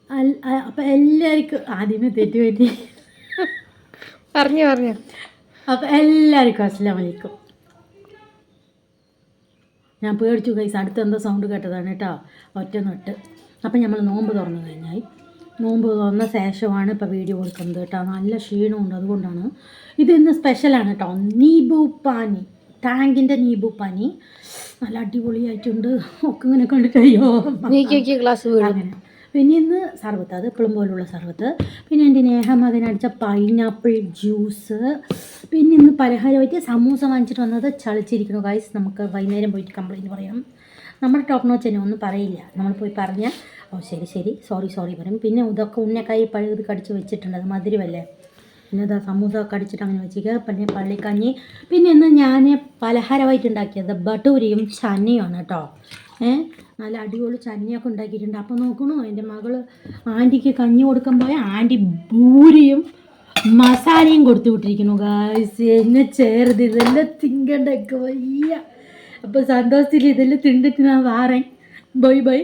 അപ്പം എല്ലാവർക്കും ആദ്യമേ തെറ്റുപറ്റി പറഞ്ഞു അപ്പം എല്ലാവർക്കും അസ്സലാമു അലൈക്കും. ഞാൻ പേടിച്ചു കൈസ്, അടുത്ത് എന്തോ സൗണ്ട് കേട്ടതാണ് കേട്ടോ, ഒറ്റ നൊട്ട്. അപ്പം നമ്മൾ നോമ്പ് തുറന്നു കഴിഞ്ഞാൽ, നോമ്പ് തുറന്ന ശേഷമാണ് ഇപ്പോൾ വീഡിയോ കൊടുക്കുന്നത് കേട്ടോ. നല്ല ക്ഷീണമുണ്ട്, അതുകൊണ്ടാണ്. ഇതിന്ന് സ്പെഷ്യലാണ് കേട്ടോ, നീബു പാനി, ടാങ്കിൻ്റെ നീബു പാനി. നല്ല അടിപൊളിയായിട്ടുണ്ട്. ഒക്കെ ഇങ്ങനെ കണ്ടിട്ടയ്യോ ഗ്ലാസ് അങ്ങനെ. പിന്നെ ഇന്ന് സർബത്ത്, അത് എപ്പോഴും പോലുള്ള സർബത്ത്. പിന്നെ എൻ്റെ നേഹം അതിനടിച്ച പൈനാപ്പിൾ ജ്യൂസ്. പിന്നെ ഇന്ന് പലഹാരമായിട്ട് സമൂസ വാങ്ങിച്ചിട്ട് വന്നത് ചളിച്ചിരിക്കുന്നു ഗൈസ്. നമുക്ക് വൈകുന്നേരം പോയിട്ട് കംപ്ലയിൻറ്റ് പറയാം. നമ്മുടെ ടോപ്പ് നോച്ച് തന്നെ ഒന്നും പറയില്ല, നമ്മൾ പോയി പറഞ്ഞാൽ ഓ ശരി സോറി പറയും. പിന്നെ ഇതൊക്കെ ഉന്നക്കായി പഴുത് കടിച്ച് വെച്ചിട്ടുണ്ട്, അത് മധുരമല്ലേ. പിന്നെ ഇതാ സമൂസ കടിച്ചിട്ട് അങ്ങനെ വെച്ചിരിക്കുക. പിന്നെ പള്ളിക്കഞ്ഞി. പിന്നെ ഇന്ന് ഞാൻ പലഹാരമായിട്ട് ഉണ്ടാക്കിയത് ബട്ടൂരിയും ചന്നയുമാണ് കേട്ടോ. നല്ല അടിപൊളി ചന്നയൊക്കെ ഉണ്ടാക്കിയിട്ടുണ്ട്. അപ്പോൾ നോക്കണോ, എൻ്റെ മകൾ ആൻറ്റിക്ക് കഞ്ഞി കൊടുക്കാൻ പോയ ആൻറ്റി ഭൂരിയും മസാലയും കൊടുത്തു വിട്ടിരിക്കുന്നു ഗായ്സ്. എന്നെ ചേർത്ത് ഇതെല്ലാം തിങ്കണ്ടൊക്കെ വയ്യ. അപ്പോൾ സന്തോഷത്തിൽ ഇതെല്ലാം തിണ്ടിട്ട് ഞാൻ വാറേൻ. ബൈ